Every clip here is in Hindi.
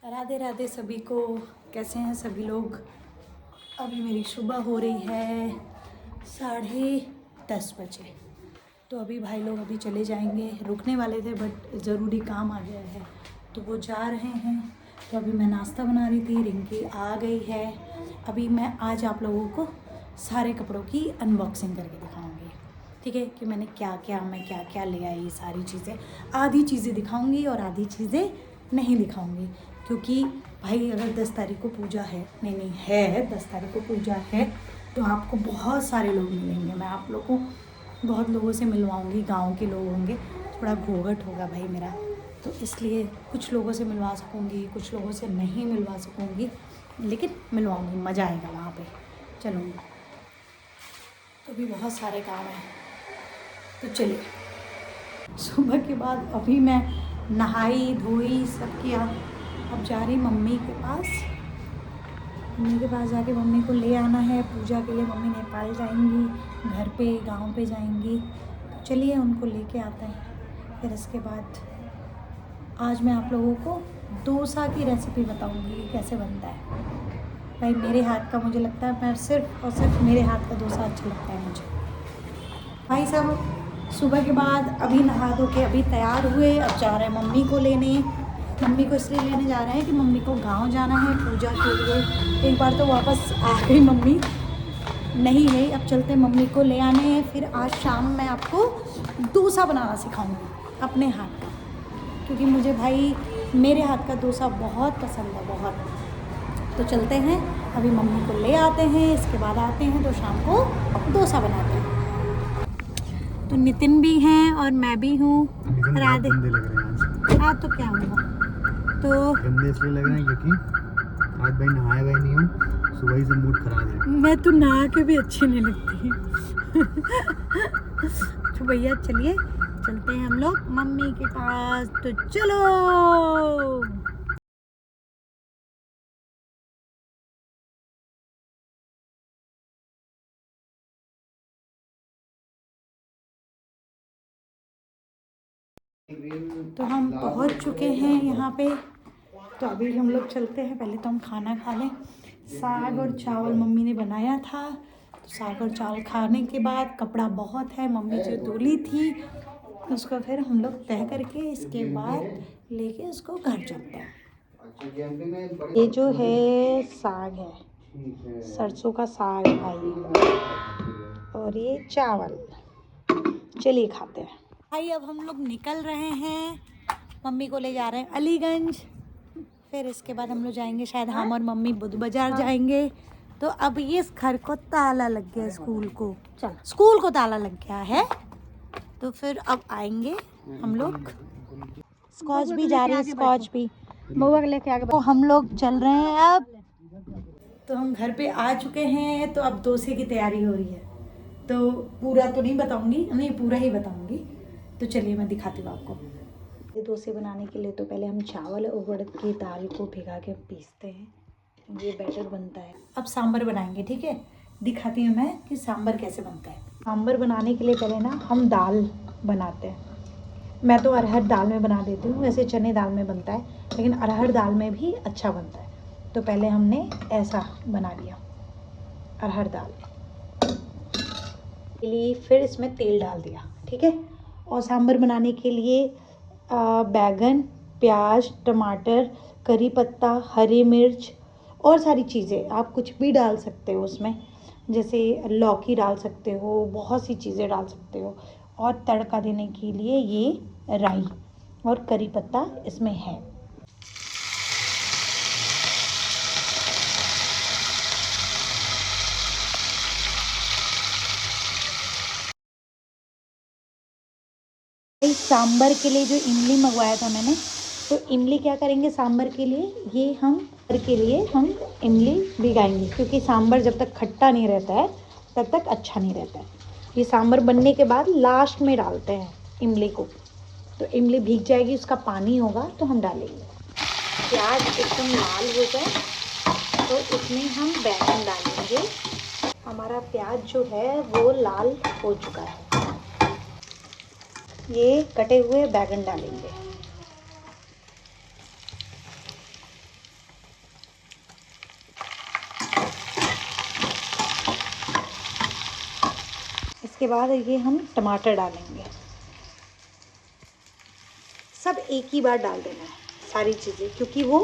राधे राधे सभी को। कैसे हैं सभी लोग। अभी मेरी सुबह हो रही है 10:30 बजे। तो अभी भाई लोग अभी चले जाएंगे, रुकने वाले थे बट ज़रूरी काम आ गया है तो वो जा रहे हैं। तो अभी मैं नाश्ता बना रही थी, रिंकी आ गई है। अभी मैं आज आप लोगों को सारे कपड़ों की अनबॉक्सिंग करके दिखाऊंगी, ठीक है, कि मैं क्या क्या ले आई। सारी चीज़ें, आधी चीज़ें दिखाऊंगी और आधी चीज़ें नहीं दिखाऊंगी, क्योंकि भाई अगर 10 तारीख को पूजा है, नहीं है 10 तारीख को पूजा है, तो आपको बहुत सारे लोग मिलेंगे। मैं आप लोगों को बहुत लोगों से मिलवाऊंगी, गांव के लोग होंगे, थोड़ा घूंघट होगा भाई मेरा, तो इसलिए कुछ लोगों से मिलवा सकूंगी, कुछ लोगों से नहीं मिलवा सकूंगी, लेकिन मिलवाऊंगी, मज़ा आएगा वहाँ पे चलूँगी। तो अभी बहुत सारे काम हैं, तो चलिए। सुबह के बाद अभी मैं नहाई धोई सब किया, अब जा रही मम्मी के पास। मम्मी के पास जाके मम्मी को ले आना है पूजा के लिए। मम्मी नेपाल जाएंगी, घर पे गांव पे जाएंगी, तो चलिए उनको लेके आते हैं। फिर इसके बाद आज मैं आप लोगों को डोसा की रेसिपी बताऊंगी कि कैसे बनता है। भाई मेरे हाथ का मुझे लगता है, मैं सिर्फ और सिर्फ मेरे हाथ का डोसा अच्छा लगता है मुझे। भाई साहब सुबह के बाद अभी नहा धो के अभी तैयार हुए, अब जा रहे हैं मम्मी को लेने। मम्मी को इसलिए लेने जा रहे हैं कि मम्मी को गांव जाना है पूजा के लिए। एक बार तो वापस आ गई मम्मी, नहीं गई, अब चलते मम्मी को ले आने हैं। फिर आज शाम मैं आपको डोसा बनाना सिखाऊंगी अपने हाथ का, क्योंकि मुझे भाई मेरे हाथ का डोसा बहुत पसंद है, बहुत। तो चलते हैं, अभी मम्मी को ले आते हैं, इसके बाद आते हैं तो शाम को डोसा बनाते हैं। तो नितिन भी हैं और मैं भी हूँ। राधे गंदे लग रहे हैं आज। हाँ तो क्या हुआ, तो गंदे इसलिए लग रहे हैं क्योंकि आज भाई नहाए हुए नहीं हूँ, सुबह ही से मूड खराब है। मैं तो नहा के भी अच्छी नहीं लगती। तो भैया चलिए, चलते हैं हम लोग मम्मी के पास, तो चलो। तो हम पहुंच चुके हैं यहाँ पे। तो अभी हम लोग चलते हैं, पहले तो हम खाना खा लें। साग और चावल मम्मी ने बनाया था, तो साग और चावल खाने के बाद कपड़ा बहुत है, मम्मी जो धुली थी उसको फिर हम लोग तह करके इसके बाद लेके उसको घर चलते हैं। ये जो है साग है, सरसों का साग भाई, और ये चावल। चलिए खाते हैं भाई। अब हम लोग निकल रहे हैं, मम्मी को ले जा रहे हैं अलीगंज। फिर इसके बाद हम लोग जाएंगे, शायद हम और मम्मी बुद्ध बाजार जाएंगे। तो अब ये इस घर को ताला लग गया, स्कूल को, चल स्कूल को ताला लग गया है, तो फिर अब आएंगे हम लोग। स्कॉच भी जा रही है, स्कॉच भी बउआ के लेके आगे। तो हम लोग चल रहे हैं अब। तो हम घर पे आ चुके हैं, तो अब डोसे की तैयारी हो रही है। तो पूरा तो नहीं बताऊंगी, नहीं पूरा ही बताऊंगी। तो चलिए मैं दिखाती हूँ आपको। ये डोसे बनाने के लिए तो पहले हम चावल और उड़द की दाल को भिगा के पीसते हैं, ये बैटर बनता है। अब सांभर बनाएंगे, ठीक है, दिखाती हूँ मैं कि सांभर कैसे बनता है। सांभर बनाने के लिए पहले ना हम दाल बनाते हैं। मैं तो अरहर दाल में बना देती हूँ, वैसे चने दाल में बनता है, लेकिन अरहर दाल में भी अच्छा बनता है। तो पहले हमने ऐसा बना लिया अरहर दाल के लिए, फिर इसमें तेल डाल दिया, ठीक है। और सांभर बनाने के लिए बैगन, प्याज, टमाटर, करी पत्ता, हरी मिर्च और सारी चीज़ें, आप कुछ भी डाल सकते हो उसमें, जैसे लौकी डाल सकते हो, बहुत सी चीज़ें डाल सकते हो। और तड़का देने के लिए ये राई और करी पत्ता इसमें है। सांभर के लिए जो इमली मंगवाया था मैंने, तो इमली क्या करेंगे सांभर के लिए, ये हम के लिए हम इमली भिगाएंगे, क्योंकि सांभर जब तक खट्टा नहीं रहता है तब तक अच्छा नहीं रहता है। ये सांभर बनने के बाद लास्ट में डालते हैं इमली को, तो इमली भीग जाएगी, उसका पानी होगा तो हम डालेंगे। प्याज एकदम लाल हो जाए तो इसमें हम बैगन डालेंगे। हमारा प्याज जो है वो लाल हो चुका है, ये कटे हुए बैगन डालेंगे। इसके बाद ये हम टमाटर डालेंगे। सब एक ही बार डाल देना है सारी चीज़ें, क्योंकि वो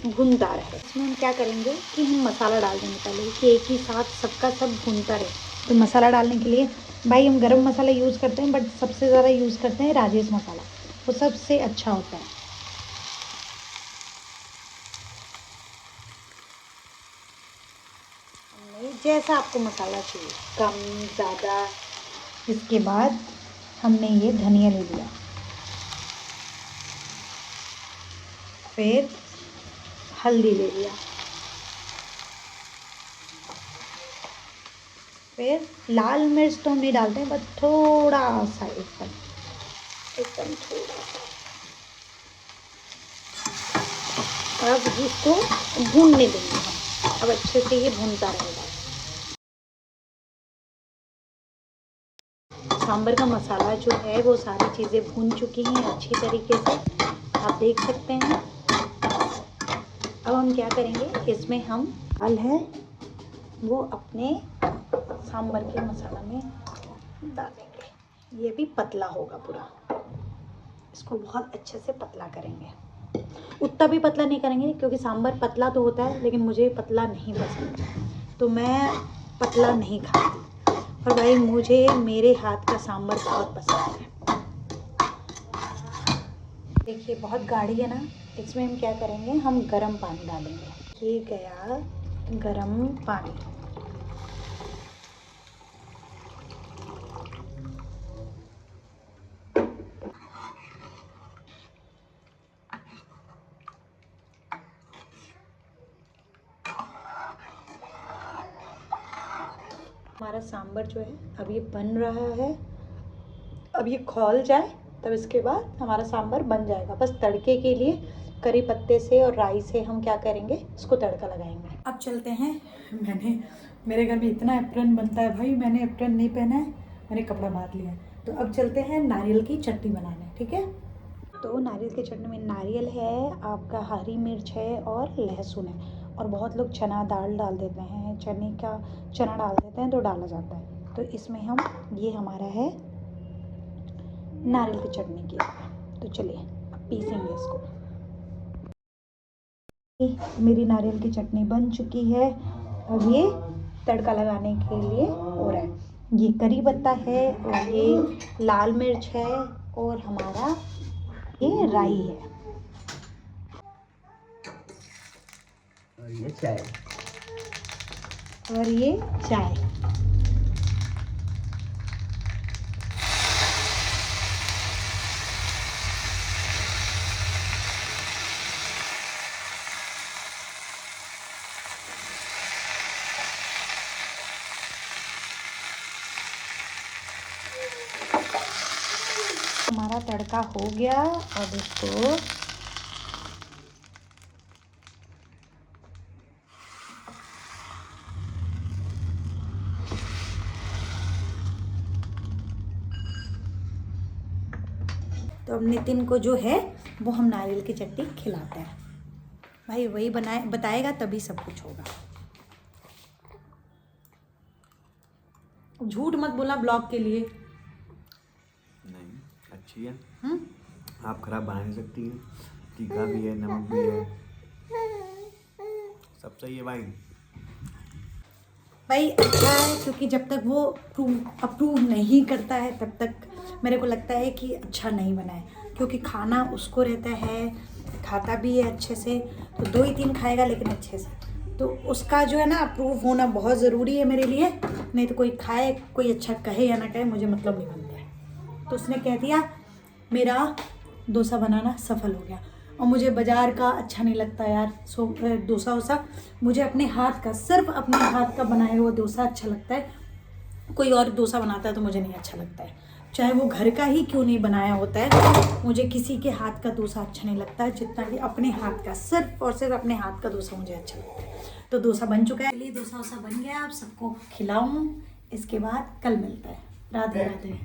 भुनदार है। इसमें हम क्या करेंगे कि हम मसाला डाल देंगे पहले, कि एक ही साथ सबका सब भुनता रहे। तो मसाला डालने के लिए भाई हम गरम मसाला यूज़ करते हैं, बट सबसे ज़्यादा यूज़ करते हैं राजेश मसाला, वो सबसे अच्छा होता है। जैसा आपको मसाला चाहिए, कम ज़्यादा। इसके बाद हमने ये धनिया ले लिया, फिर हल्दी ले लिया, फिर लाल मिर्च तो हम नहीं डालते हैं, बस थोड़ा सा, एकदम थोड़ा सा। अब इसको भूनने देंगे हम, अब अच्छे से ये भूनता रहेगा। सांभर का मसाला जो है वो सारी चीज़ें भून चुकी हैं अच्छी तरीके से, आप देख सकते हैं। अब हम क्या करेंगे, इसमें हम दाल है वो अपने सांभर के मसाला में डालेंगे। ये भी पतला होगा पूरा, इसको बहुत अच्छे से पतला करेंगे। उतना भी पतला नहीं करेंगे क्योंकि सांभर पतला तो होता है, लेकिन मुझे पतला नहीं पसंद, तो मैं पतला नहीं खाती। और भाई मुझे मेरे हाथ का सांभर बहुत पसंद है। देखिए बहुत गाढ़ी है ना, इसमें हम क्या करेंगे, हम गरम पानी डालेंगे। ये गया गरम पानी। हमारा सांभर जो है अब ये बन रहा है, अब ये खौल जाए तब इसके बाद हमारा सांभर बन जाएगा। बस तड़के के लिए करी पत्ते से और राई से हम क्या करेंगे, इसको तड़का लगाएंगे। अब चलते हैं, मेरे घर में इतना एप्रन बनता है भाई, मैंने एप्रन नहीं पहना है, मैंने कपड़ा बांध लिया है। तो अब चलते हैं नारियल की चटनी बनाने, ठीक है। तो नारियल की चटनी में नारियल है, आपका हरी मिर्च है और लहसुन है, और बहुत लोग चना दाल डाल देते हैं, चना डाल देते हैं तो डाला जाता है। तो इसमें हम ये हमारा है नारियल की चटनी की। तो चलिए अब पीसेंगे इसको। मेरी नारियल की चटनी बन चुकी है, अब ये तड़का लगाने के लिए हो रहा है। ये करी पत्ता है और ये लाल मिर्च है और हमारा ये राई है और ये चाय। हमारा तड़का हो गया। अब इसको तो अब नितिन को जो है वो हम नारियल की चटनी खिलाते हैं। भाई वही बताएगा तभी सब कुछ होगा। झूठ मत बोला ब्लॉग के लिए। नहीं अच्छी है। आप खराब बना नहीं सकती हैं, तीखा भी है, नमक भी है, सब सही है भाई अच्छा है, क्योंकि जब तक वो अप्रूव नहीं करता है तब तक मेरे को लगता है कि अच्छा नहीं बना है, क्योंकि खाना उसको रहता है, खाता भी है अच्छे से, तो 2 ही 3 खाएगा लेकिन अच्छे से, तो उसका जो है ना अप्रूव होना बहुत ज़रूरी है मेरे लिए। नहीं तो कोई खाए, कोई अच्छा कहे या ना कहे, मुझे मतलब नहीं बनता है। तो उसने कह दिया मेरा डोसा बनाना सफल हो गया। और मुझे बाज़ार का अच्छा नहीं लगता यार, डोसा वोसा, मुझे अपने हाथ का, सिर्फ अपने हाथ का बनाया हुआ डोसा अच्छा लगता है। कोई और डोसा बनाता है तो मुझे नहीं अच्छा लगता है, चाहे वो घर का ही क्यों नहीं बनाया होता है, मुझे किसी के हाथ का डोसा अच्छा नहीं लगता है जितना कि अपने हाथ का, सिर्फ और सिर्फ अपने हाथ का डोसा मुझे अच्छा लगता है। तो डोसा बन चुका है, चलिए डोसा वोसा बन गया, आप सबको खिलाऊँ, इसके बाद कल मिलता है। राधे राधे।